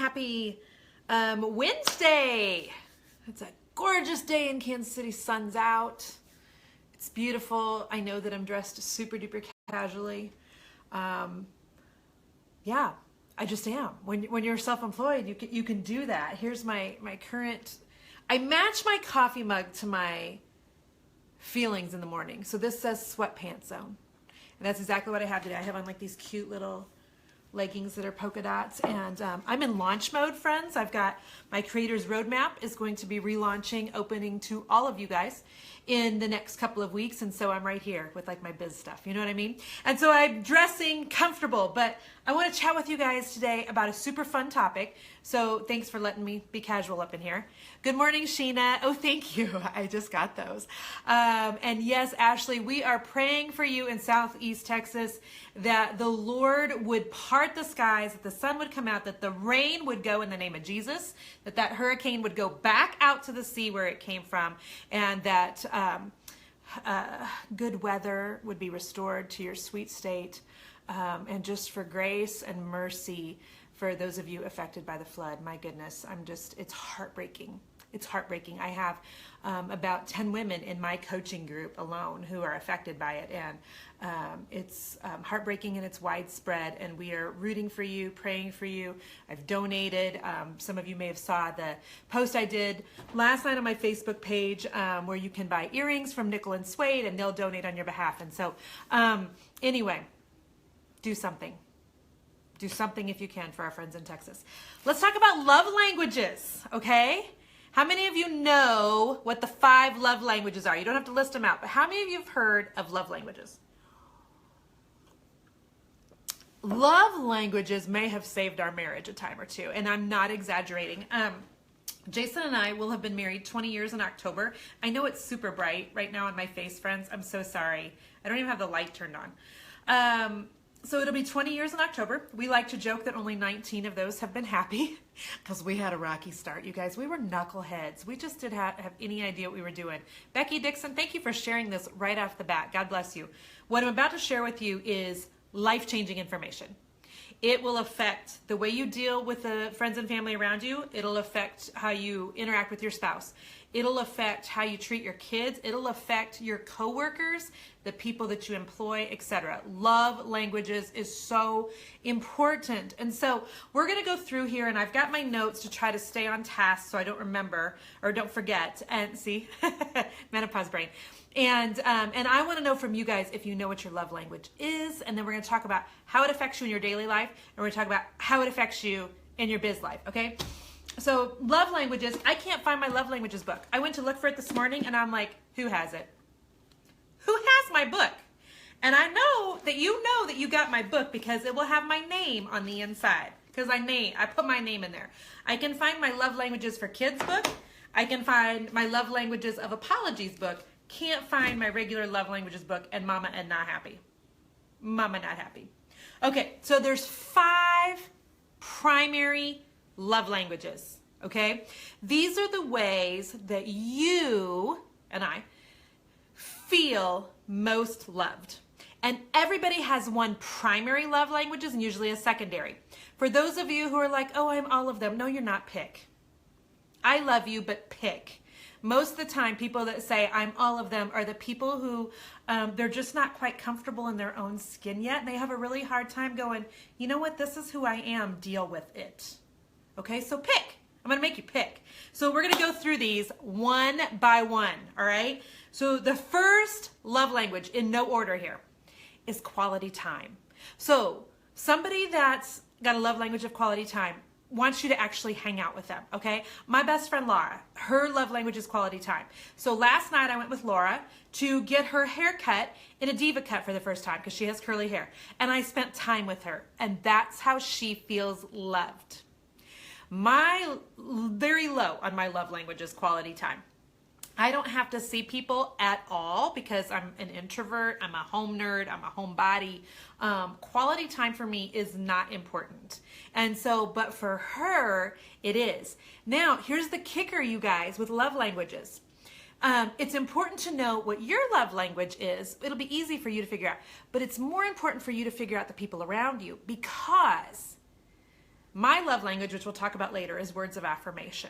happy Wednesday. It's a gorgeous day in Kansas City. Sun's out. It's beautiful. I know that I'm dressed super duper casually. Yeah, I just am. When you're self-employed, you can do that. Here's my current. I match my coffee mug to my feelings in the morning. So this says sweatpants zone. And that's exactly what I have today. I have on like these cute little leggings that are polka dots, and I'm in launch mode, friends. I've got my creator's roadmap is going to be relaunching, opening to all of you guys in the next couple of weeks, and so I'm right here with like my biz stuff, you know what I mean? And so I'm dressing comfortable, but I want to chat with you guys today about a super fun topic. So thanks for letting me be casual up in here. Good morning, Sheena. Oh, thank you. I just got those. And yes, Ashley, we are praying for you in Southeast Texas that the Lord would part the skies, that the sun would come out, that the rain would go in the name of Jesus, that hurricane would go back out to the sea where it came from, and that good weather would be restored to your sweet state, and just for grace and mercy for those of you affected by the flood. My goodness, it's heartbreaking. It's heartbreaking. I have about 10 women in my coaching group alone who are affected by it, and it's heartbreaking, and it's widespread, and we are rooting for you, praying for you. I've donated. Some of you may have saw the post I did last night on my Facebook page, where you can buy earrings from Nickel and Suede, and they'll donate on your behalf. And so anyway, do something. Do something if you can for our friends in Texas. Let's talk about love languages, okay? How many of you know what the 5 love languages are? You don't have to list them out, but how many of you have heard of love languages? Love languages may have saved our marriage a time or two, and I'm not exaggerating. Jason and I will have been married 20 years in October. I know it's super bright right now on my face, friends. I'm so sorry. I don't even have the light turned on. So it'll be 20 years in October. We like to joke that only 19 of those have been happy because we had a rocky start, you guys. We were knuckleheads. We just didn't have any idea what we were doing. Becky Dixon, thank you for sharing this right off the bat. God bless you. What I'm about to share with you is life-changing information. It will affect the way you deal with the friends and family around you. It'll affect how you interact with your spouse. It'll affect how you treat your kids. It'll affect your coworkers, the people that you employ, etc. Love languages is so important. And so we're going to go through here, and I've got my notes to try to stay on task so I don't remember or don't forget. And see, menopause brain. And I want to know from you guys if you know what your love language is, and then we're going to talk about how it affects you in your daily life, and we're going to talk about how it affects you in your biz life, okay? So love languages, I can't find my love languages book. I went to look for it this morning, and I'm like, who has it? Who has my book? And I know that you got my book because it will have my name on the inside, because I put my name in there. I can find my love languages for kids book. I can find my love languages of apologies book. Can't find my regular love languages book, and Mama and not happy. Mama not happy. Okay, so there's 5 primary love languages, okay? These are the ways that you and I feel most loved. And everybody has one primary love languages and usually a secondary. For those of you who are like, oh, I'm all of them. No, you're not. Pick. I love you, but pick. Most of the time, people that say I'm all of them are the people who they're just not quite comfortable in their own skin yet. And they have a really hard time going, you know what, this is who I am, deal with it. Okay, so pick. I'm going to make you pick. So we're going to go through these one by one, all right? So the first love language, in no order here, is quality time. So somebody that's got a love language of quality time wants you to actually hang out with them, okay? My best friend Laura, her love language is quality time. So last night I went with Laura to get her hair cut in a diva cut for the first time because she has curly hair. And I spent time with her, and that's how she feels loved. My very low on my love language is quality time. I don't have to see people at all because I'm an introvert, I'm a home nerd, I'm a homebody. Quality time for me is not important. And so, but for her, it is. Now, here's the kicker, you guys, with love languages. It's important to know what your love language is. It'll be easy for you to figure out, but it's more important for you to figure out the people around you, because My love language, which we'll talk about later, is words of affirmation.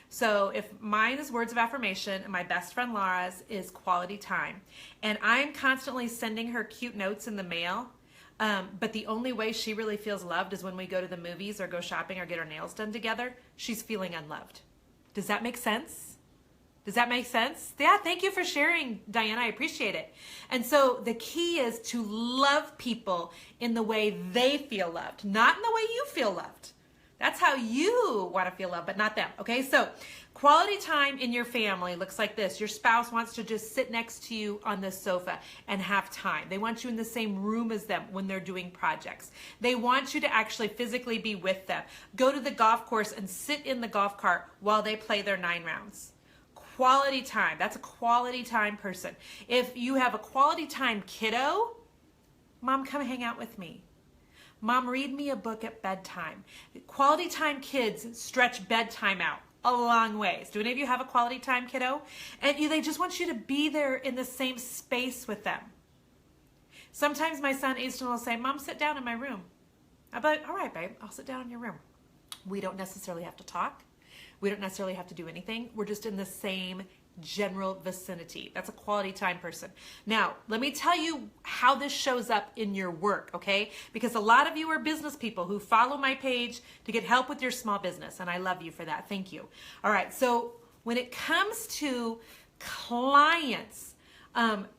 So if mine is words of affirmation and my best friend Laura's is quality time, and I'm constantly sending her cute notes in the mail, but the only way she really feels loved is when we go to the movies or go shopping or get our nails done together, she's feeling unloved. Does that make sense? Does that make sense? Yeah, thank you for sharing, Diana. I appreciate it. And so the key is to love people in the way they feel loved, not in the way you feel loved. That's how you want to feel loved, but not them. Okay, so quality time in your family looks like this. Your spouse wants to just sit next to you on the sofa and have time. They want you in the same room as them when they're doing projects. They want you to actually physically be with them. Go to the golf course and sit in the golf cart while they play their 9 rounds. Quality time. That's a quality time person. If you have a quality time kiddo, Mom, come hang out with me. Mom, read me a book at bedtime. Quality time kids stretch bedtime out a long ways. Do any of you have a quality time kiddo? And they just want you to be there in the same space with them. Sometimes my son Easton will say, Mom, sit down in my room. I'll be like, all right, babe, I'll sit down in your room. We don't necessarily have to talk. We don't necessarily have to do anything. We're just in the same general vicinity. That's a quality time person. Now, let me tell you how this shows up in your work, okay? Because a lot of you are business people who follow my page to get help with your small business, and I love you for that. Thank you. All right, so when it comes to clients,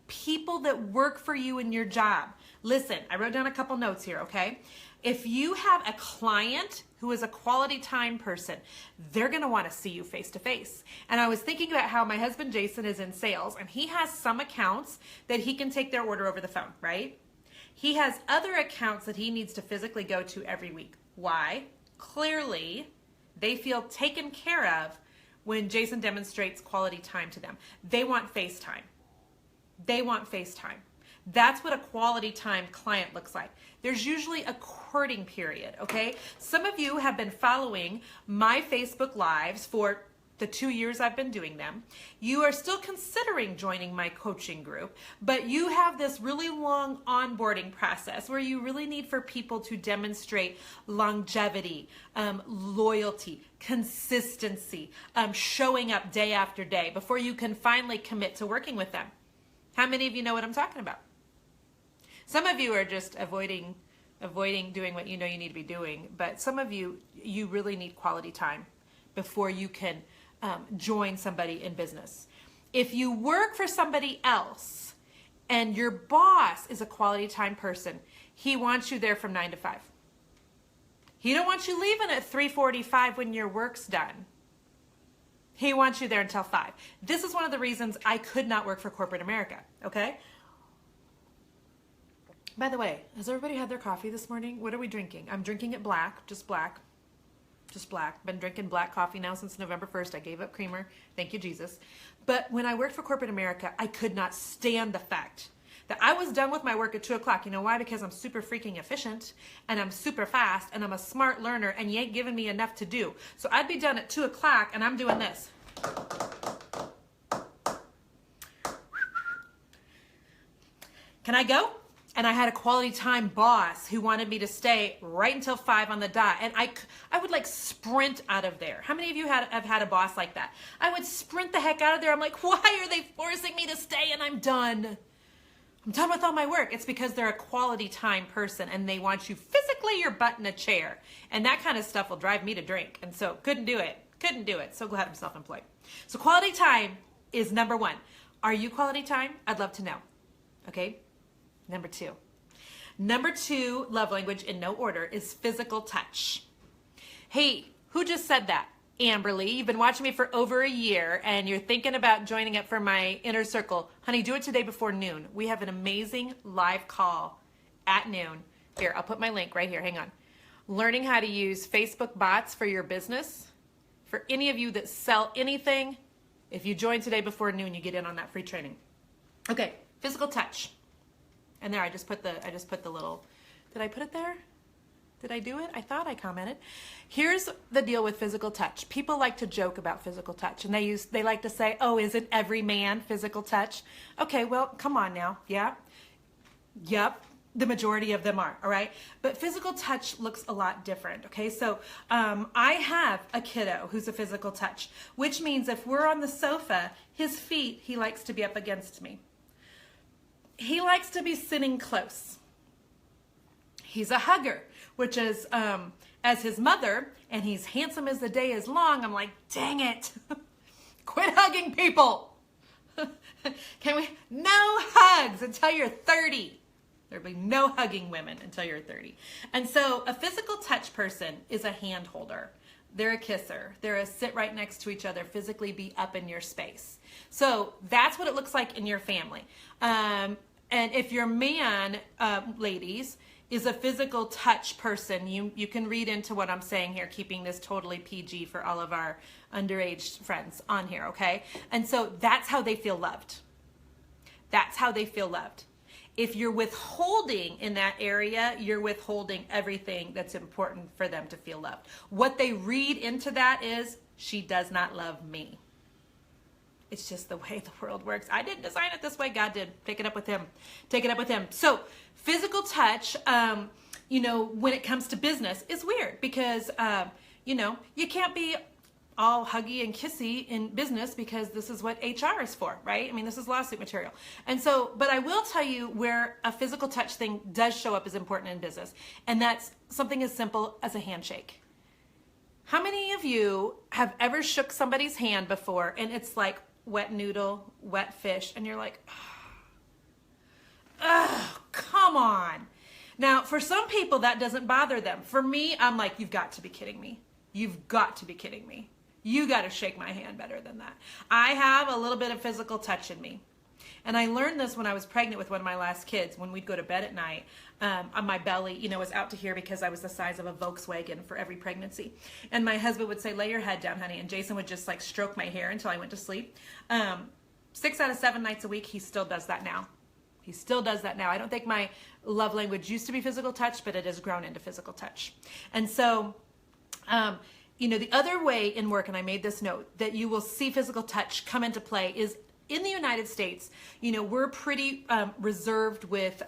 people that work for you in your job, listen, I wrote down a couple notes here, okay? If you have a client who is a quality time person, they're going to want to see you face to face. And I was thinking about how my husband Jason is in sales, and he has some accounts that he can take their order over the phone, right? He has other accounts that he needs to physically go to every week. Why? Clearly, they feel taken care of when Jason demonstrates quality time to them. They want FaceTime. They want FaceTime. That's what a quality time client looks like. There's usually a courting period, okay? Some of you have been following my Facebook Lives for the 2 years I've been doing them. You are still considering joining my coaching group, but you have this really long onboarding process where you really need for people to demonstrate longevity, loyalty, consistency, showing up day after day before you can finally commit to working with them. How many of you know what I'm talking about? Some of you are just avoiding doing what you know you need to be doing, but some of you really need quality time before you can join somebody in business. If you work for somebody else and your boss is a quality time person, he wants you there from 9 to 5. He don't want you leaving at 3:45 when your work's done. He wants you there until 5. This is one of the reasons I could not work for corporate America, okay? By the way, has everybody had their coffee this morning? What are we drinking? I'm drinking it black, just black. Just black. Been drinking black coffee now since November 1st. I gave up creamer. Thank you, Jesus. But when I worked for corporate America, I could not stand the fact that I was done with my work at 2 o'clock. You know why? Because I'm super freaking efficient and I'm super fast and I'm a smart learner and you ain't giving me enough to do. So I'd be done at 2 o'clock and I'm doing this. Can I go? And I had a quality time boss who wanted me to stay right until 5 on the dot. And I would like sprint out of there. How many of you have had a boss like that? I would sprint the heck out of there. I'm like, why are they forcing me to stay? And I'm done. I'm done with all my work. It's because they're a quality time person and they want you physically your butt in a chair. And that kind of stuff will drive me to drink. And so couldn't do it. Couldn't do it. So glad I'm self-employed. So quality time is number 1. Are you quality time? I'd love to know. Okay. Number 2. Number 2 love language in no order is physical touch. Hey, who just said that? Amberly, you've been watching me for over a year and you're thinking about joining up for my inner circle. Honey, do it today before noon. We have an amazing live call at noon. Here, I'll put my link right here. Hang on. Learning how to use Facebook bots for your business. For any of you that sell anything, if you join today before noon, you get in on that free training. Okay, physical touch. And there, I just put the little, did I put it there? Did I do it? I thought I commented. Here's the deal with physical touch. People like to joke about physical touch and they like to say, oh, isn't every man physical touch? Okay, well, come on now. Yeah. Yep. the majority of them are, all right? But physical touch looks a lot different, okay? So I have a kiddo who's a physical touch, which means if we're on the sofa, his feet, he likes to be up against me. He likes to be sitting close. He's a hugger, which is, as his mother, and he's handsome as the day is long, I'm like, dang it. Quit hugging people. Can we? No hugs until you're 30. There'll be no hugging women until you're 30. And so a physical touch person is a hand holder. They're a kisser. They're a sit right next to each other, physically be up in your space. So that's what it looks like in your family. And if your man, ladies, is a physical touch person, you can read into what I'm saying here, keeping this totally PG for all of our underage friends on here, okay? And so that's how they feel loved. That's how they feel loved. If you're withholding in that area, you're withholding everything that's important for them to feel loved. What they read into that is, she does not love me. It's just the way the world works. I didn't design it this way. God did. Take it up with him. Take it up with him. So physical touch, when it comes to business is weird because, you can't be all huggy and kissy in business because this is what HR is for, right? I mean, this is lawsuit material. And so, but I will tell you where a physical touch thing does show up as important in business. And that's something as simple as a handshake. How many of you have ever shook somebody's hand before and it's like wet noodle, wet fish, and you're like, oh, come on. Now, for some people, that doesn't bother them. For me, I'm like, you've got to be kidding me. You've got to be kidding me. You got to shake my hand better than that. I have a little bit of physical touch in me. And I learned this when I was pregnant with one of my last kids. When we'd go to bed at night, on my belly, was out to here because I was the size of a Volkswagen for every pregnancy. And my husband would say, lay your head down, honey. And Jason would just like stroke my hair until I went to sleep. 6 out of 7 nights a week, he still does that now. He still does that now. I don't think my love language used to be physical touch, but it has grown into physical touch. And so, the other way in work, and I made this note, that you will see physical touch come into play is in the United States, we're pretty reserved with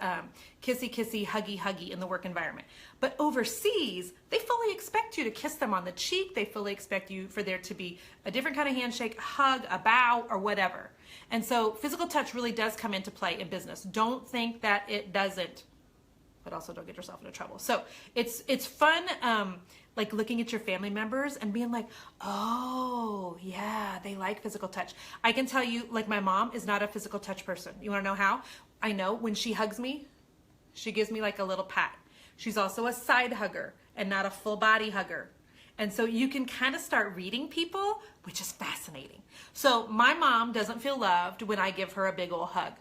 kissy, kissy, huggy, huggy in the work environment. But overseas, they fully expect you to kiss them on the cheek. They fully expect you for there to be a different kind of handshake, a hug, a bow, or whatever. And so physical touch really does come into play in business. Don't think that it doesn't, but also don't get yourself into trouble. So it's fun, like looking at your family members and being like, oh yeah, they like physical touch. I can tell you, like, my mom is not a physical touch person. You want to know how? I know when she hugs me, she gives me like a little pat. She's also a side hugger and not a full body hugger. And so you can kind of start reading people, which is fascinating. So my mom doesn't feel loved when I give her a big old hug.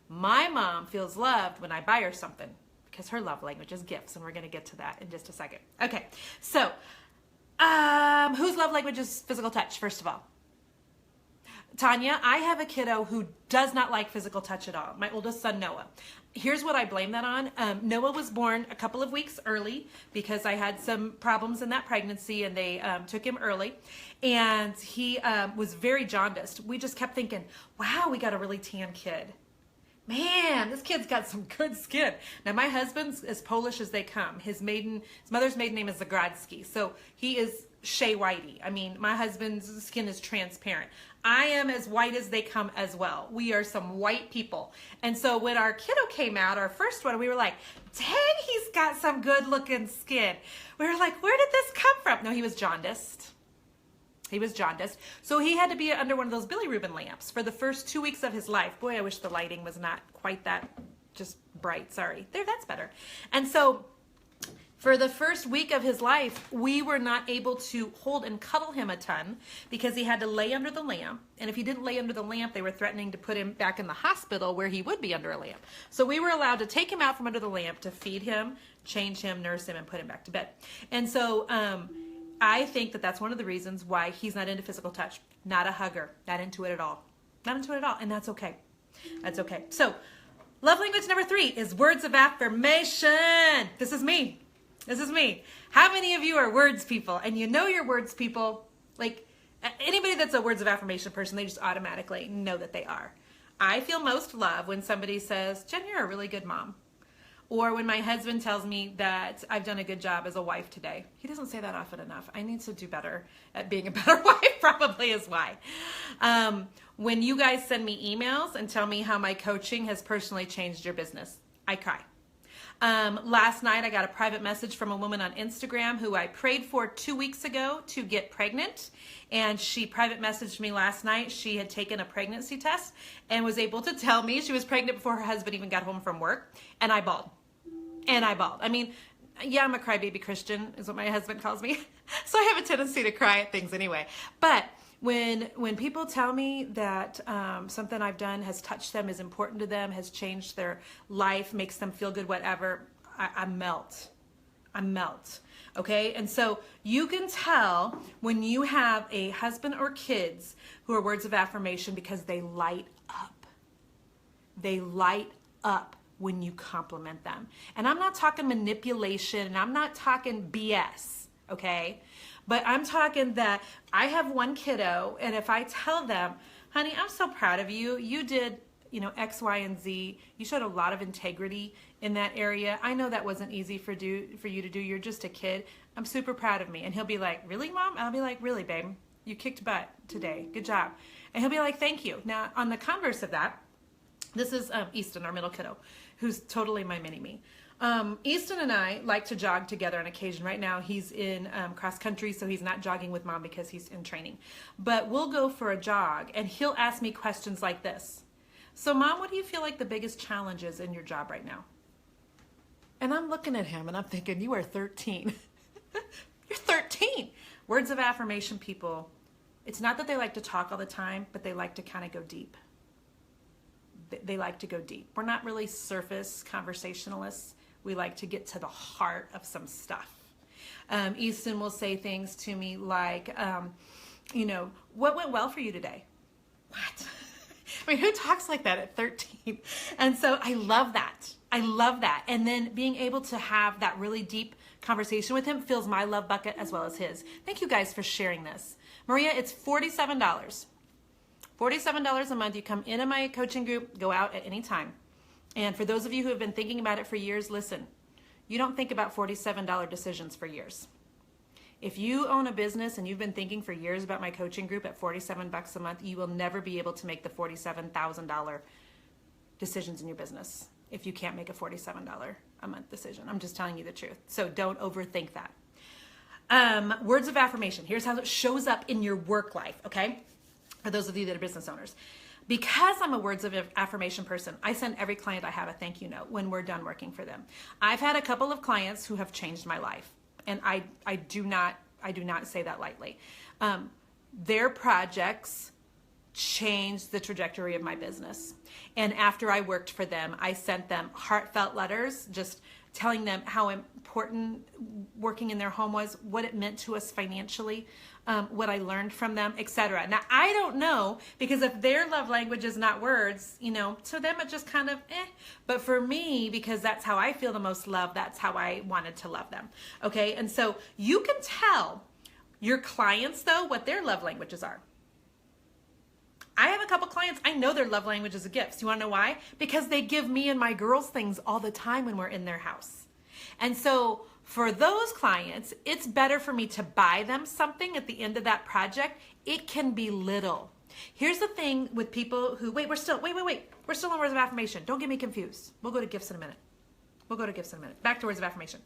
My mom feels loved when I buy her something, because her love language is gifts, and we're going to get to that in just a second. Okay, so whose love language is physical touch, first of all? Tanya, I have a kiddo who does not like physical touch at all. My oldest son, Noah. Here's what I blame that on. Noah was born a couple of weeks early because I had some problems in that pregnancy, and they took him early. And he was very jaundiced. We just kept thinking, wow, we got a really tan kid. Man, this kid's got some good skin. Now, my husband's as Polish as they come. His mother's maiden name is Zagrodzki, so he is Shea Whitey. I mean, my husband's skin is transparent. I am as white as they come as well. We are some white people. And so when our kiddo came out, our first one, we were like, dang, he's got some good looking skin. We were like, where did this come from? No, he was jaundiced. He was jaundiced. So he had to be under one of those bilirubin lamps for the first 2 weeks of his life. Boy, I wish the lighting was not quite that just bright. Sorry. There, that's better. And so for the first week of his life, we were not able to hold and cuddle him a ton because he had to lay under the lamp. And if he didn't lay under the lamp, they were threatening to put him back in the hospital where he would be under a lamp. So we were allowed to take him out from under the lamp to feed him, change him, nurse him, and put him back to bed. And so I think that that's one of the reasons why he's not into physical touch. Not a hugger. Not into it at all. Not into it at all. And that's okay. That's okay. So love language number 3 is words of affirmation. This is me. This is me. How many of you are words people? And you know you're words people. Like anybody that's a words of affirmation person, they just automatically know that they are. I feel most love when somebody says, Jen, you're a really good mom. Or when my husband tells me that I've done a good job as a wife today. He doesn't say that often enough. I need to do better at being a better wife, probably is why. When you guys send me emails and tell me how my coaching has personally changed your business, I cry. Last night I got a private message from a woman on Instagram who I prayed for 2 weeks ago to get pregnant, and she private messaged me last night. She had taken a pregnancy test and was able to tell me she was pregnant before her husband even got home from work, and I bawled. I mean, yeah, I'm a crybaby Christian is what my husband calls me. So I have a tendency to cry at things anyway. But when people tell me that something I've done has touched them, is important to them, has changed their life, makes them feel good, whatever, I melt. I melt. Okay? And so you can tell when you have a husband or kids who are words of affirmation because they light up. They light up when you compliment them. And I'm not talking manipulation, and I'm not talking BS, okay? But I'm talking that I have one kiddo, and if I tell them, honey, I'm so proud of you. You did, X, Y, and Z. You showed a lot of integrity in that area. I know that wasn't easy for you to do. You're just a kid. I'm super proud of me. And he'll be like, really, Mom? And I'll be like, really, babe. You kicked butt today. Good job. And he'll be like, thank you. Now, on the converse of that, this is Easton, our middle kiddo, who's totally my mini-me. Easton and I like to jog together on occasion. Right now he's in cross country, so he's not jogging with Mom because he's in training. But we'll go for a jog, and he'll ask me questions like this. So, Mom, what do you feel like the biggest challenge is in your job right now? And I'm looking at him, and I'm thinking, you are 13. You're 13. Words of affirmation, people, it's not that they like to talk all the time, but they like to kind of go deep. They like to go deep. We're not really surface conversationalists. We like to get to the heart of some stuff. Easton will say things to me like, what went well for you today? What? I mean, who talks like that at 13? And so I love that. I love that. And then being able to have that really deep conversation with him fills my love bucket as well as his. Thank you guys for sharing this. Maria, it's $47. $47 a month. You come into my coaching group, go out at any time. And for those of you who have been thinking about it for years, listen, you don't think about $47 decisions for years. If you own a business and you've been thinking for years about my coaching group at $47 a month, you will never be able to make the $47,000 decisions in your business if you can't make a $47 a month decision. I'm just telling you the truth. So don't overthink that. Words of affirmation. Here's how it shows up in your work life, okay? For those of you that are business owners. Because I'm a words of affirmation person, I send every client I have a thank you note when we're done working for them. I've had a couple of clients who have changed my life, and I do not say that lightly. Their projects changed the trajectory of my business. And after I worked for them, I sent them heartfelt letters, just telling them how important working in their home was, what it meant to us financially, what I learned from them, etc. Now, I don't know, because if their love language is not words, to them it just kind of But for me, because that's how I feel the most love, that's how I wanted to love them. Okay, and so you can tell your clients, though, what their love languages are. I have a couple clients, I know their love language is gifts. You want to know why? Because they give me and my girls things all the time when we're in their house. And so for those clients, it's better for me to buy them something at the end of that project. It can be little. Here's the thing with people who, we're still on words of affirmation. Don't get me confused. We'll go to gifts in a minute. Back to words of affirmation.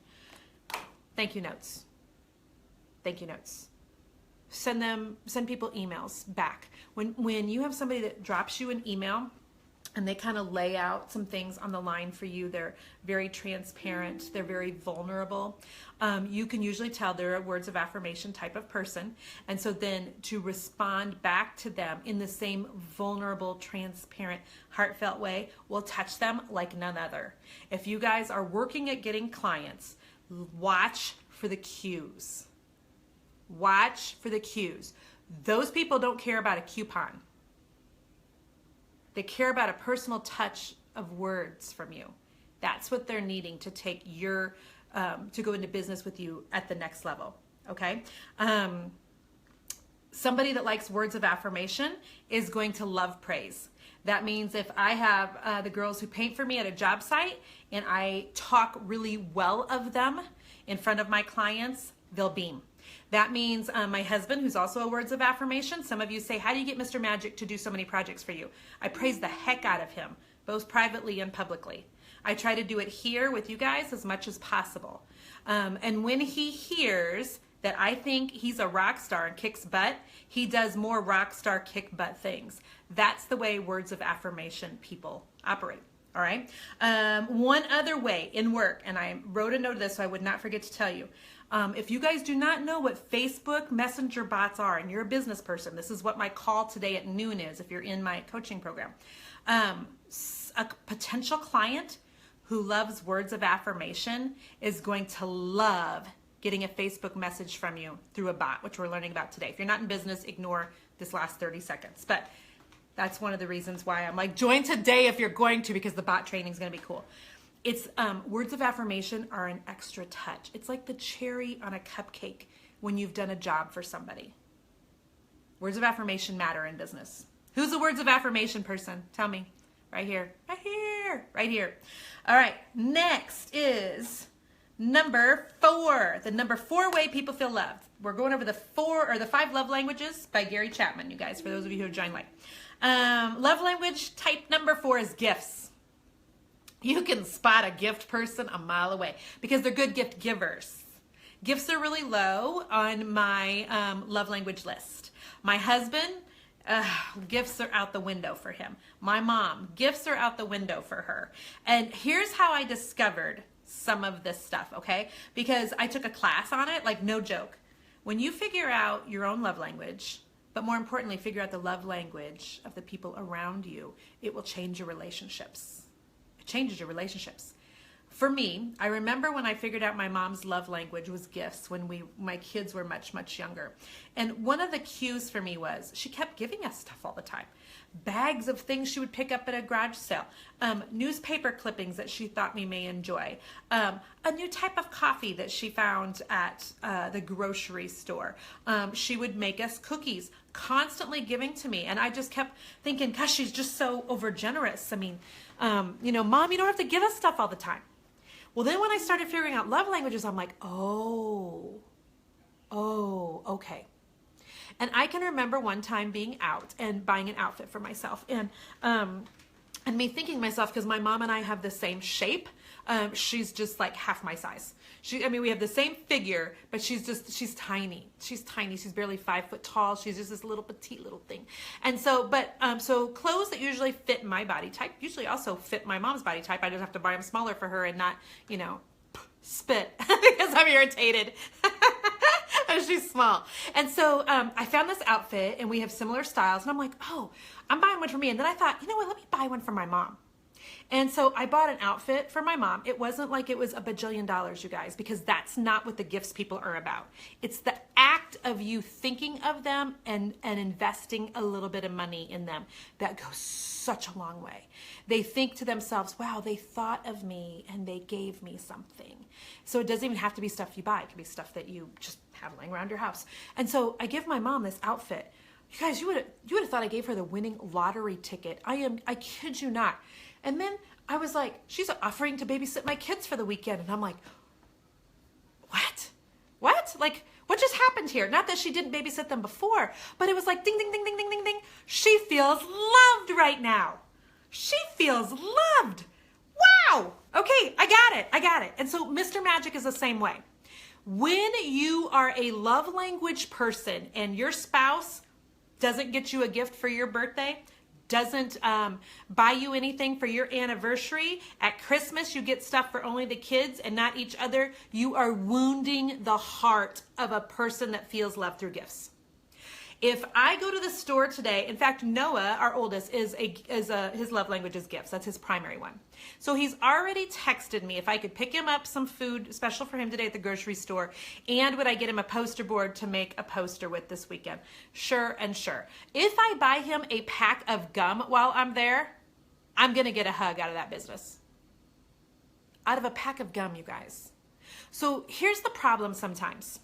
Thank you notes. Thank you notes. Send people emails back. When you have somebody that drops you an email and they kind of lay out some things on the line for you, they're very transparent, they're very vulnerable, you can usually tell they're a words of affirmation type of person. And so then to respond back to them in the same vulnerable, transparent, heartfelt way will touch them like none other. If you guys are working at getting clients, watch for the cues. Watch for the cues. Those people don't care about a coupon. They care about a personal touch of words from you. That's what they're needing to take to go into business with you at the next level. Okay? Somebody that likes words of affirmation is going to love praise. That means if I have the girls who paint for me at a job site and I talk really well of them in front of my clients, they'll beam. That means my husband, who's also a words of affirmation. Some of you say, how do you get Mr. Magic to do so many projects for you? I praise the heck out of him, both privately and publicly. I try to do it here with you guys as much as possible. And when he hears that I think he's a rock star and kicks butt, he does more rock star kick butt things. That's the way words of affirmation people operate. All right. One other way in work, and I wrote a note of this so I would not forget to tell you. If you guys do not know what Facebook Messenger bots are and you're a business person, this is what my call today at noon is if you're in my coaching program. A potential client who loves words of affirmation is going to love getting a Facebook message from you through a bot, which we're learning about today. If you're not in business, ignore this last 30 seconds. But that's one of the reasons why I'm like, join today if you're going to, because the bot training is going to be cool. It's words of affirmation are an extra touch. It's like the cherry on a cupcake when you've done a job for somebody. Words of affirmation matter in business. Who's a words of affirmation person? Tell me. Right here. Right here. Right here. All right. Next is number 4. The number 4 way people feel loved. We're going over the 5 love languages by Gary Chapman, you guys, for those of you who have joined late. Love language type number 4 is gifts. You can spot a gift person a mile away because they're good gift givers. Gifts are really low on my love language list. My husband, gifts are out the window for him. My mom, gifts are out the window for her. And here's how I discovered some of this stuff, okay? Because I took a class on it, like no joke. When you figure out your own love language, but more importantly, figure out the love language of the people around you, it will change your relationships. It changes your relationships. For me, I remember when I figured out my mom's love language was gifts when my kids were much, much younger. And one of the cues for me was she kept giving us stuff all the time. Bags of things she would pick up at a garage sale, newspaper clippings that she thought we may enjoy, a new type of coffee that she found at the grocery store. She would make us cookies, constantly giving to me. And I just kept thinking, gosh, she's just so over generous. I mean, Mom, you don't have to give us stuff all the time. Well, then when I started figuring out love languages, I'm like, oh, okay. And I can remember one time being out and buying an outfit for myself, and me thinking to myself, because my mom and I have the same shape, she's just like half my size. We have the same figure, but she's tiny. She's tiny. She's barely 5 foot tall. She's just this little petite little thing. And so, so clothes that usually fit my body type usually also fit my mom's body type. I just have to buy them smaller for her and not, spit because I'm irritated. She's small. And so I found this outfit and we have similar styles. And I'm like, oh, I'm buying one for me. And then I thought, you know what, let me buy one for my mom. And so I bought an outfit for my mom. It wasn't like it was $1 bajillion, you guys, because that's not what the gifts people are about. It's the act of you thinking of them and investing a little bit of money in them that goes such a long way. They think to themselves, wow, they thought of me and they gave me something. So it doesn't even have to be stuff you buy. It can be stuff that you just have laying around your house. And so I give my mom this outfit. You guys, you would have thought I gave her the winning lottery ticket. I kid you not. And then I was like, she's offering to babysit my kids for the weekend. And I'm like, what? Like, what just happened here? Not that she didn't babysit them before, but it was like ding, ding, ding, ding, ding, ding, ding. She feels loved right now. She feels loved. Wow. Okay, I got it. And so Mr. Magic is the same way. When you are a love language person and your spouse doesn't get you a gift for your birthday, doesn't buy you anything for your anniversary, at Christmas you get stuff for only the kids and not each other, you are wounding the heart of a person that feels love through gifts. If I go to the store today, in fact, Noah, our oldest, his love language is gifts. That's his primary one. So he's already texted me if I could pick him up some food special for him today at the grocery store, and would I get him a poster board to make a poster with this weekend? Sure and sure. If I buy him a pack of gum while I'm there, I'm going to get a hug out of that business. Out of a pack of gum, you guys. So here's the problem sometimes.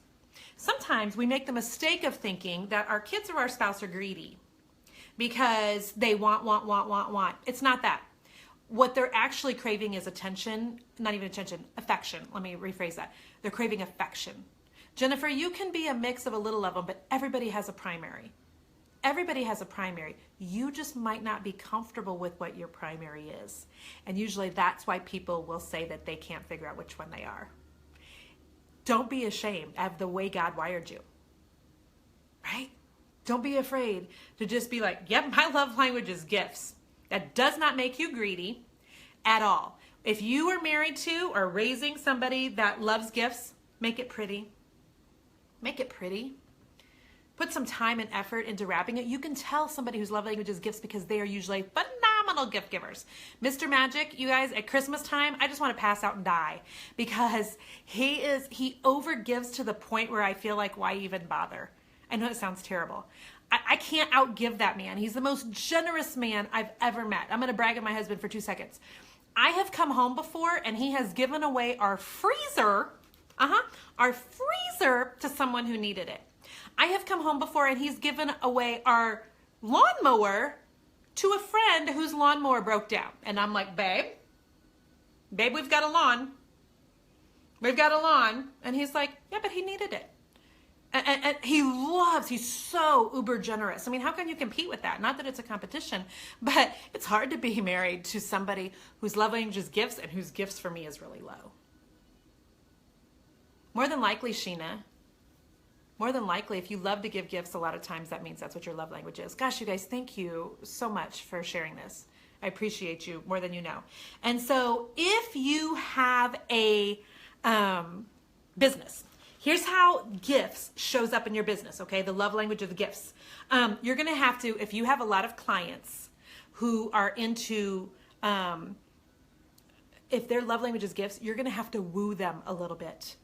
Sometimes we make the mistake of thinking that our kids or our spouse are greedy. because they want. It's not that. What they're actually craving is attention, not even attention, affection. Let me rephrase that. They're craving affection. Jennifer, you can be a mix of a little of them, but everybody has a primary. Everybody has a primary. You just might not be comfortable with what your primary is. And usually that's why people will say that they can't figure out which one they are. Don't be ashamed of the way God wired you, right? Don't be afraid to just be like, yep, my love language is gifts. That does not make you greedy at all. If you are married to or raising somebody that loves gifts, make it pretty. Make it pretty. Put some time and effort into wrapping it. You can tell somebody whose love language is gifts because they are usually phenomenal gift givers. Mr. Magic, you guys, at Christmas time, I just want to pass out and die because he overgives to the point where I feel like, why even bother? I know it sounds terrible. I can't outgive that man. He's the most generous man I've ever met. I'm going to brag on my husband for 2 seconds. I have come home before and he has given away our freezer to someone who needed it. I have come home before and he's given away our lawnmower to a friend whose lawnmower broke down. And I'm like, babe, we've got a lawn. We've got a lawn. And he's like, yeah, but he needed it. And he's so uber generous. I mean, how can you compete with that? Not that it's a competition, but it's hard to be married to somebody whose love language is gifts and whose gifts for me is really low. More than likely, Sheena, if you love to give gifts, a lot of times that means that's what your love language is. Gosh, you guys, thank you so much for sharing this. I appreciate you more than you know. And so if you have a business, here's how gifts shows up in your business, okay? The love language of the gifts. You're going to have to, if you have a lot of clients who are into, if their love language is gifts, you're going to have to woo them a little bit.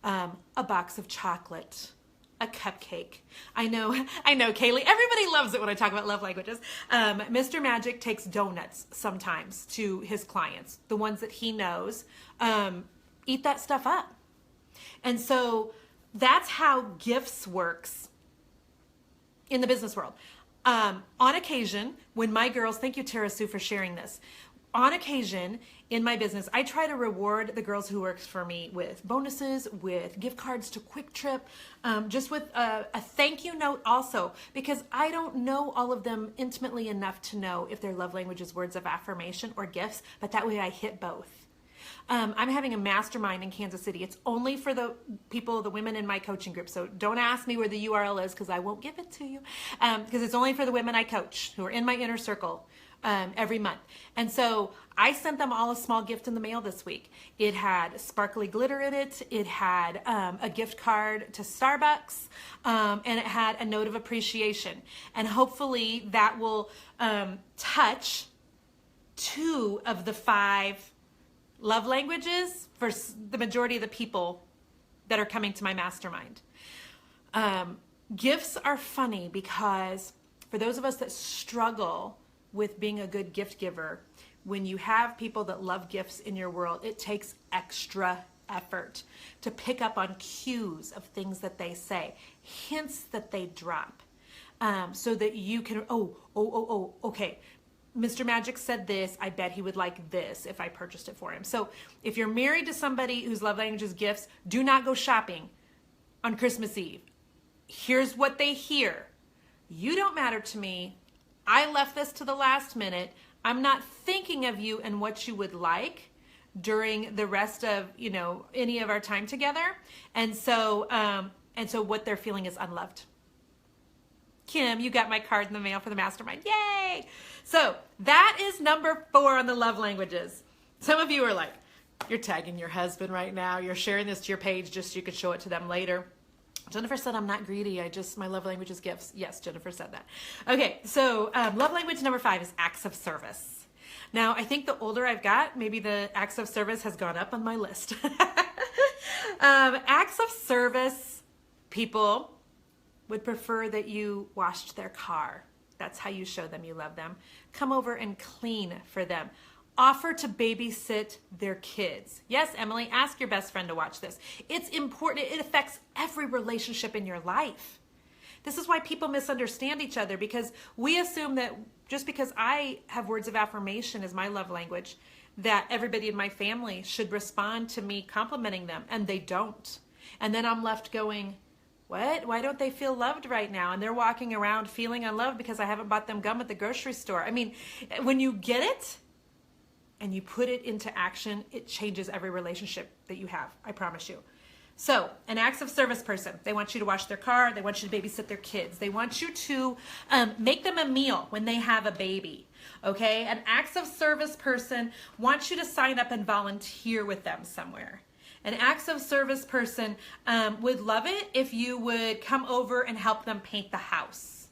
A box of chocolate, a cupcake. I know, Kaylee. Everybody loves it when I talk about love languages. Mr. Magic takes donuts sometimes to his clients, the ones that he knows. Eat that stuff up. And so that's how gifts works in the business world. On occasion, when my girls, thank you, Tara Sue, for sharing this. On occasion, in my business, I try to reward the girls who work for me with bonuses, with gift cards to Quick Trip, just with a thank you note also, because I don't know all of them intimately enough to know if their love language is words of affirmation or gifts, but that way I hit both. I'm having a mastermind in Kansas City. It's only for the people, the women in my coaching group. So don't ask me where the URL is because I won't give it to you. Because it's only for the women I coach who are in my inner circle every month. And so I sent them all a small gift in the mail this week. It had sparkly glitter in it. It had a gift card to Starbucks. And it had a note of appreciation. And hopefully that will touch 2 of the 5 love languages for the majority of the people that are coming to my mastermind. Gifts are funny because for those of us that struggle with being a good gift giver, when you have people that love gifts in your world, it takes extra effort to pick up on cues of things that they say, hints that they drop, so that you can, okay. Mr. Magic said this, I bet he would like this if I purchased it for him. So if you're married to somebody whose love language is gifts, do not go shopping on Christmas Eve. Here's what they hear. You don't matter to me. I left this to the last minute. I'm not thinking of you and what you would like during the rest of, any of our time together. And so what they're feeling is unloved. Kim, you got my card in the mail for the mastermind. Yay! So that is number 4 on the love languages. Some of you are like, you're tagging your husband right now. You're sharing this to your page just so you could show it to them later. Jennifer said, I'm not greedy. My love language is gifts. Yes, Jennifer said that. Okay, so love language number 5 is acts of service. Now, I think the older I've got, maybe the acts of service has gone up on my list. Acts of service, people would prefer that you washed their car. That's how you show them you love them. Come over and clean for them. Offer to babysit their kids. Yes, Emily, ask your best friend to watch this. It's important. It affects every relationship in your life. This is why people misunderstand each other, because we assume that just because I have words of affirmation as my love language, that everybody in my family should respond to me complimenting them, and they don't. And then I'm left going, what? Why don't they feel loved right now? And they're walking around feeling unloved because I haven't bought them gum at the grocery store. I mean, when you get it and you put it into action, it changes every relationship that you have. I promise you. So, an acts of service person. They want you to wash their car. They want you to babysit their kids. They want you to make them a meal when they have a baby. Okay? An acts of service person wants you to sign up and volunteer with them somewhere. An acts of service person would love it if you would come over and help them paint the house.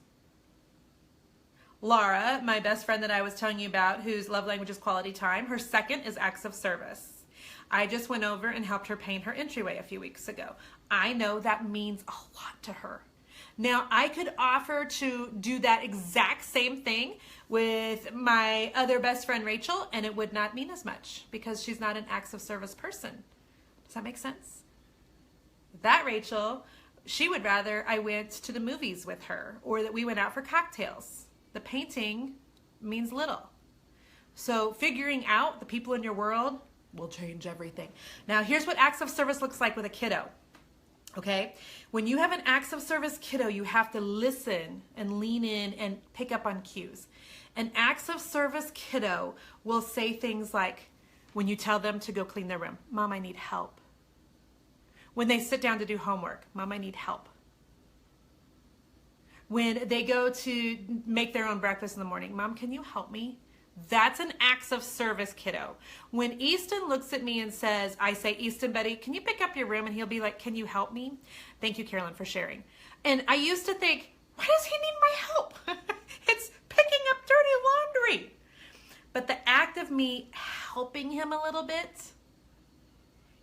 Laura, my best friend that I was telling you about, whose love language is quality time, her second is acts of service. I just went over and helped her paint her entryway a few weeks ago. I know that means a lot to her. Now, I could offer to do that exact same thing with my other best friend, Rachel, and it would not mean as much because she's not an acts of service person. Does that make sense? That Rachel, she would rather I went to the movies with her or that we went out for cocktails. The painting means little. So figuring out the people in your world will change everything. Now, here's what acts of service looks like with a kiddo. Okay? When you have an acts of service kiddo, you have to listen and lean in and pick up on cues. An acts of service kiddo will say things like, when you tell them to go clean their room, Mom, I need help. When they sit down to do homework, Mom, I need help. When they go to make their own breakfast in the morning, Mom, can you help me? That's an acts of service kiddo. When Easton looks at me and says, I say, Easton, buddy, can you pick up your room? And he'll be like, can you help me? Thank you, Carolyn, for sharing. And I used to think, why does he need my help? It's picking up dirty laundry. But the act of me helping him a little bit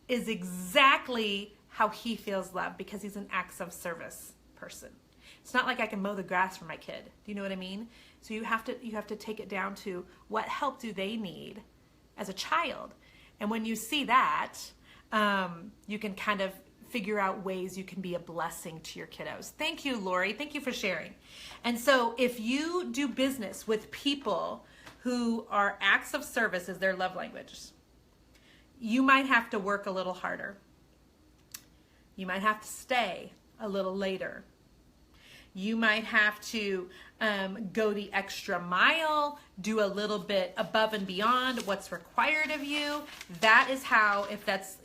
is exactly how he feels loved because he's an acts of service person. It's not like I can mow the grass for my kid. Do you know what I mean? So you have to take it down to what help do they need as a child. And when you see that, you can kind of figure out ways you can be a blessing to your kiddos. Thank you, Lori. Thank you for sharing. And so if you do business with people who are acts of service as their love languages, you might have to work a little harder. You might have to stay a little later. You might have to go the extra mile, do a little bit above and beyond what's required of you. That is how,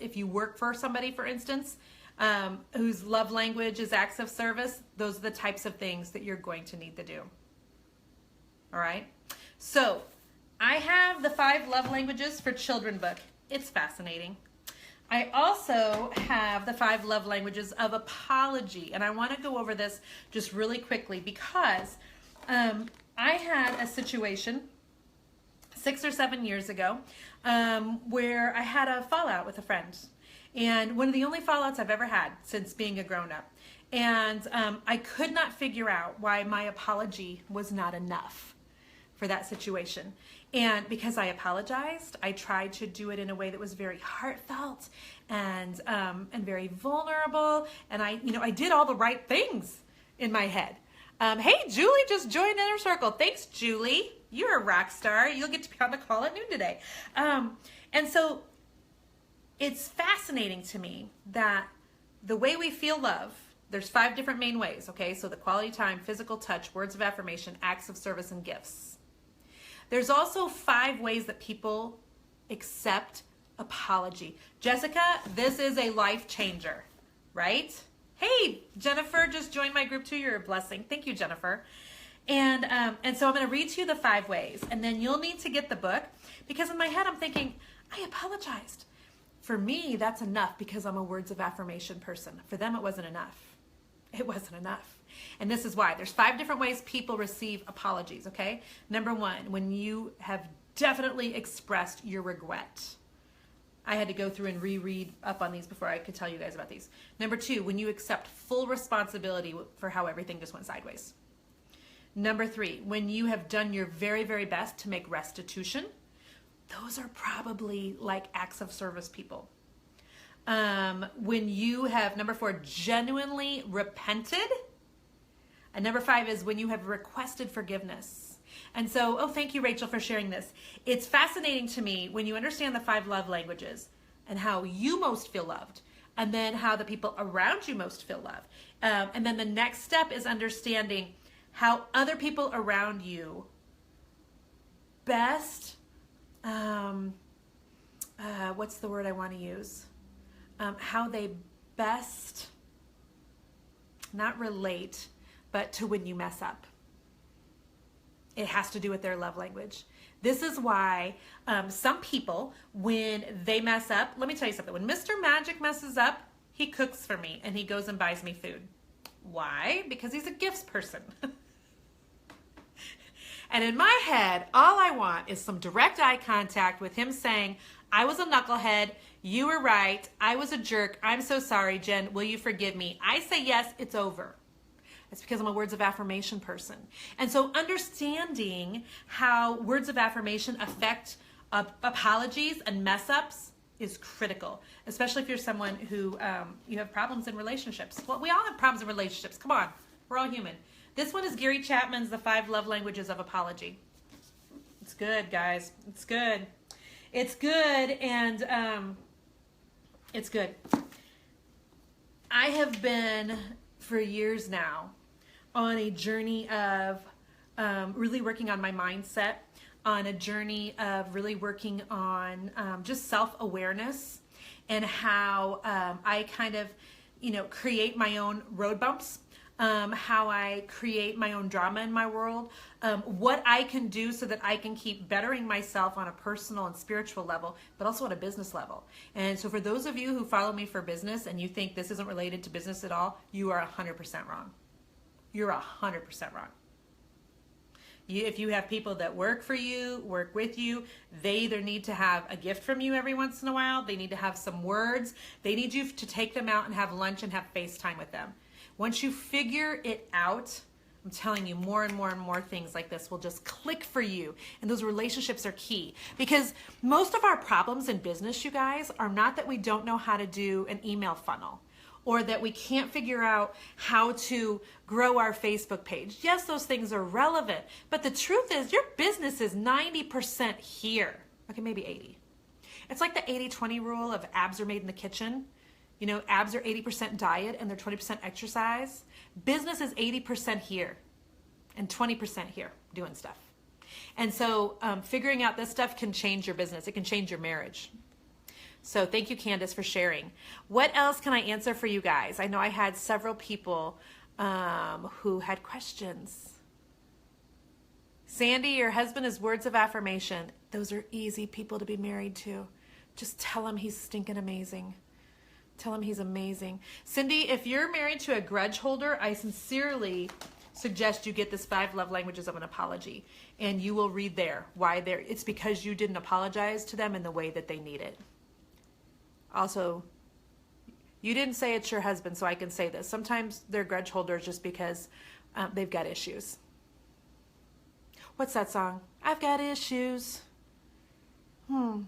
if you work for somebody, for instance, whose love language is acts of service, those are the types of things that you're going to need to do. All right? So I have the 5 love languages for children book. It's fascinating. I also have the 5 love languages of apology, and I want to go over this just really quickly because I had a situation 6 or 7 years ago where I had a fallout with a friend, and one of the only fallouts I've ever had since being a grown-up, and I could not figure out why my apology was not enough for that situation. And because I apologized, I tried to do it in a way that was very heartfelt and very vulnerable. And I did all the right things in my head. Hey, Julie just joined Inner Circle. Thanks, Julie. You're a rock star. You'll get to be on the call at noon today. And so it's fascinating to me that the way we feel love, there's 5 different main ways, okay? So the quality time, physical touch, words of affirmation, acts of service, and gifts. There's also 5 ways that people accept apology. Jessica, this is a life changer, right? Hey, Jennifer just joined my group too. You're a blessing. Thank you, Jennifer. And so I'm going to read to you the 5 ways, and then you'll need to get the book because in my head I'm thinking, I apologized. For me, that's enough because I'm a words of affirmation person. For them, it wasn't enough. It wasn't enough. And this is why. There's 5 different ways people receive apologies, okay? Number 1, when you have definitely expressed your regret. I had to go through and reread up on these before I could tell you guys about these. Number 2, when you accept full responsibility for how everything just went sideways. Number 3, when you have done your very, very best to make restitution. Those are probably like acts of service people. When you have, number 4, genuinely repented. And number 5 is when you have requested forgiveness. And so, oh, thank you, Rachel, for sharing this. It's fascinating to me when you understand the 5 love languages and how you most feel loved, and then how the people around you most feel loved. And then the next step is understanding how other people around you best, what's the word I want to use? How they best, not relate, but to when you mess up. It has to do with their love language. This is why some people, when they mess up, let me tell you something. When Mr. Magic messes up, he cooks for me and he goes and buys me food. Why? Because he's a gifts person. And in my head, all I want is some direct eye contact with him saying, I was a knucklehead. You were right. I was a jerk. I'm so sorry, Jen. Will you forgive me? I say yes, it's over. It's because I'm a words of affirmation person. And so understanding how words of affirmation affect apologies and mess ups is critical, especially if you're someone who you have problems in relationships. Well, we all have problems in relationships. Come on, we're all human. This one is Gary Chapman's The 5 Love Languages of Apology. It's good, guys. It's good. It's good, and it's good. I have been, for years now, on a journey of really working on my mindset, on a journey of really working on just self-awareness and how I kind of, create my own road bumps, how I create my own drama in my world, what I can do so that I can keep bettering myself on a personal and spiritual level, but also on a business level. And so for those of you who follow me for business and you think this isn't related to business at all, you are 100% wrong. You're 100% wrong. If you have people that work for you, work with you, they either need to have a gift from you every once in a while, they need to have some words, they need you to take them out and have lunch and have FaceTime with them. Once you figure it out, I'm telling you, more and more and more things like this will just click for you. And those relationships are key. Because most of our problems in business, you guys, are not that we don't know how to do an email funnel, or that we can't figure out how to grow our Facebook page. Yes, those things are relevant, but the truth is your business is 90% here. Okay, maybe 80. It's like the 80-20 rule of abs are made in the kitchen. Abs are 80% diet and they're 20% exercise. Business is 80% here and 20% here doing stuff. And so figuring out this stuff can change your business. It can change your marriage. So thank you, Candace, for sharing. What else can I answer for you guys? I know I had several people who had questions. Sandy, your husband is words of affirmation. Those are easy people to be married to. Just tell him he's stinking amazing. Tell him he's amazing. Cindy, if you're married to a grudge holder, I sincerely suggest you get this 5 love languages of an apology. And you will read there why it's because you didn't apologize to them in the way that they need it. Also, you didn't say it's your husband, so I can say this. Sometimes they're grudge holders just because they've got issues. What's that song? I've got issues. I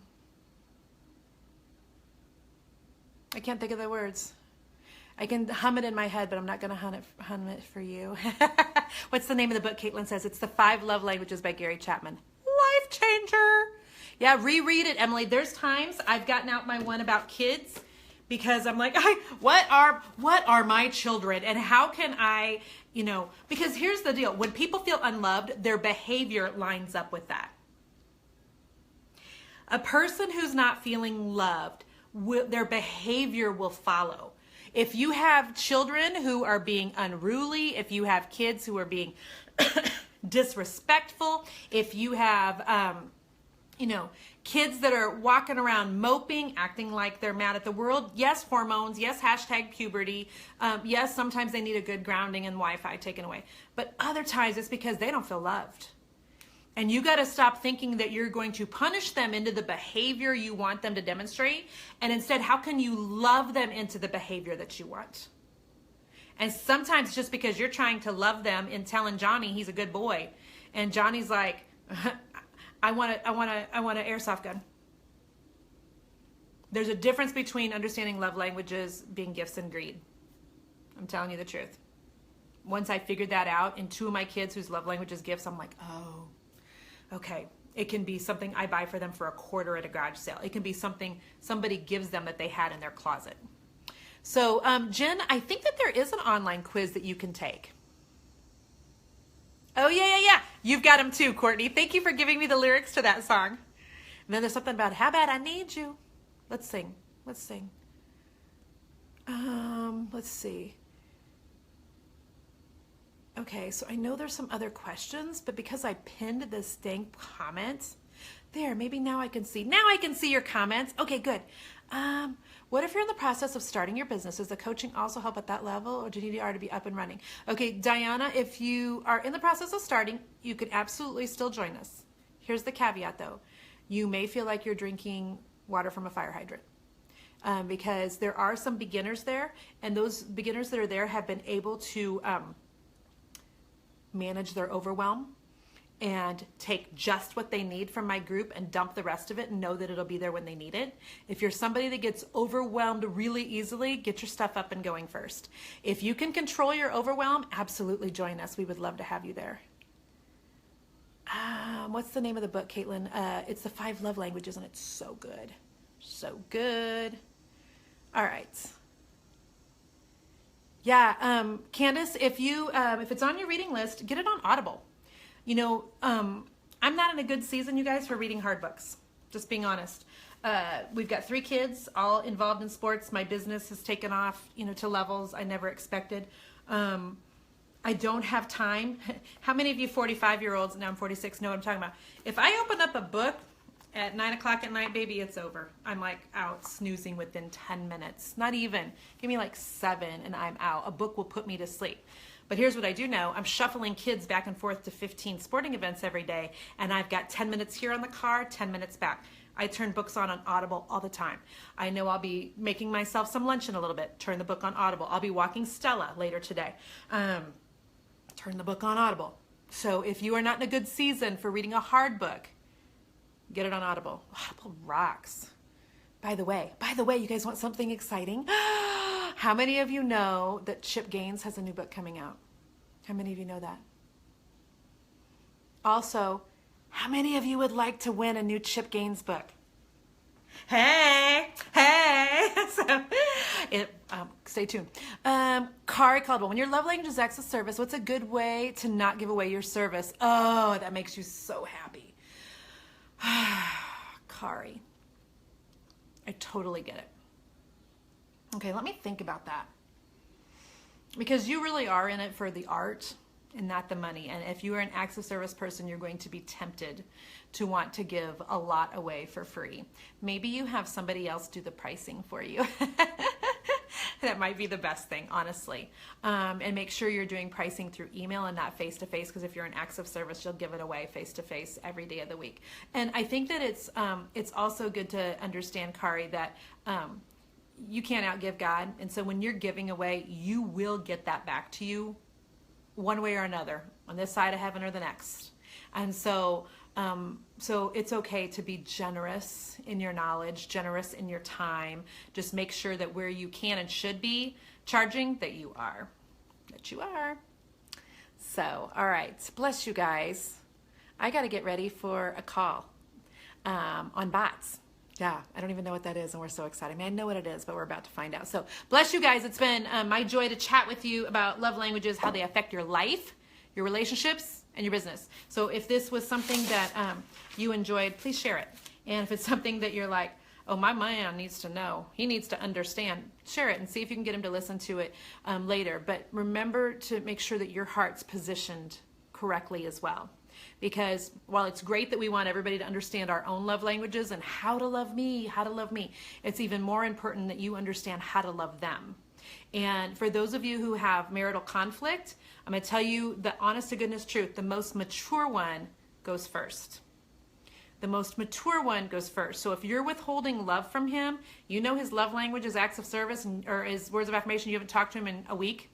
can't think of the words. I can hum it in my head, but I'm not going to hum it for you. What's the name of the book? Caitlin says it's The 5 Love Languages by Gary Chapman. Life changer. Yeah, reread it, Emily. There's times I've gotten out my one about kids because I'm like, what are my children, and how can I, because here's the deal. When people feel unloved, their behavior lines up with that. A person who's not feeling loved, their behavior will follow. If you have children who are being unruly, if you have kids who are being disrespectful, if you have kids that are walking around moping, acting like they're mad at the world. Yes, hormones. Yes, #puberty. Yes, sometimes they need a good grounding and Wi-Fi taken away. But other times it's because they don't feel loved. And you got to stop thinking that you're going to punish them into the behavior you want them to demonstrate. And instead, how can you love them into the behavior that you want? And sometimes just because you're trying to love them and telling Johnny he's a good boy. And Johnny's like, I want an airsoft gun. There's a difference between understanding love languages being gifts and greed. I'm telling you the truth. once I figured that out, and 2 of my kids whose love language is gifts, I'm like, oh, okay. It can be something I buy for them for $1 at a garage sale. It can be something somebody gives them that they had in their closet. So, Jen, I think that there is an online quiz that you can take. Oh, yeah. You've got them too, Courtney. Thank you for giving me the lyrics to that song. And then there's something about how bad I need you. Let's sing. Let's see. Okay, so I know there's some other questions, but because I pinned this dang comment, there, maybe now I can see. Now I can see your comments. Okay, good. What if you're in the process of starting your business? Does the coaching also help at that level, or do you need already be up and running? Okay, Diana, if you are in the process of starting, you could absolutely still join us. Here's the caveat, though. You may feel like you're drinking water from a fire hydrant. Because there are some beginners there, and those beginners that are there have been able to manage their overwhelm and take just what they need from my group and dump the rest of it and know that it'll be there when they need it. If you're somebody that gets overwhelmed really easily, get your stuff up and going first. If you can control your overwhelm, absolutely join us. We would love to have you there. What's the name of the book, Caitlin? It's The 5 Love Languages, and it's so good. So good. All right. Yeah, Candace, if it's on your reading list, get it on Audible. You know, I'm not in a good season, you guys, for reading hard books. Just being honest. We've got 3 kids, all involved in sports. My business has taken off, to levels I never expected. I don't have time. How many of you 45-year-olds, now I'm 46, know what I'm talking about? If I open up a book at 9 o'clock at night, baby, it's over. I'm like out snoozing within 10 minutes. Not even. Give me like 7 and I'm out. A book will put me to sleep. But here's what I do know. I'm shuffling kids back and forth to 15 sporting events every day, and I've got 10 minutes here on the car, 10 minutes back. I turn books on Audible all the time. I know I'll be making myself some lunch in a little bit. Turn the book on Audible. I'll be walking Stella later today. Turn the book on Audible. So if you are not in a good season for reading a hard book, get it on Audible. Audible rocks. By the way, you guys want something exciting? How many of you know that Chip Gaines has a new book coming out? How many of you know that? Also, how many of you would like to win a new Chip Gaines book? Hey. So, stay tuned. Kari Caldwell, when your love language is acts of service, what's a good way to not give away your service? Oh, that makes you so happy. Kari, I totally get it. Okay, let me think about that. Because you really are in it for the art and not the money. And if you are an acts of service person, you're going to be tempted to want to give a lot away for free. Maybe you have somebody else do the pricing for you. That might be the best thing, honestly. And make sure you're doing pricing through email and not face-to-face, because if you're an acts of service, you'll give it away face-to-face every day of the week. And I think that it's also good to understand, Kari, that you can't outgive God. And so when you're giving away, you will get that back to you one way or another, on this side of heaven or the next. And so it's okay to be generous in your knowledge, generous in your time. Just make sure that where you can and should be charging, that you are. So, all right. Bless you guys. I got to get ready for a call on bots. Yeah, I don't even know what that is, and we're so excited. I mean, I know what it is, but we're about to find out. So, bless you guys. It's been my joy to chat with you about love languages, how they affect your life, your relationships, and your business. So, if this was something that you enjoyed, please share it. And if it's something that you're like, oh, my man needs to know, he needs to understand, share it and see if you can get him to listen to it later. But remember to make sure that your heart's positioned correctly as well. Because while it's great that we want everybody to understand our own love languages and how to love me, it's even more important that you understand how to love them. And for those of you who have marital conflict, I'm going to tell you the honest to goodness truth. The most mature one goes first. The most mature one goes first. So if you're withholding love from him, you know his love language is acts of service or his words of affirmation. You haven't talked to him in a week.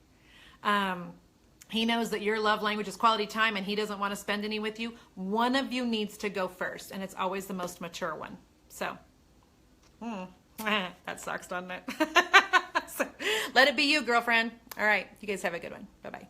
He knows that your love language is quality time and he doesn't want to spend any with you. One of you needs to go first, and it's always the most mature one. So, that sucks, doesn't it? So, let it be you, girlfriend. All right. You guys have a good one. Bye-bye.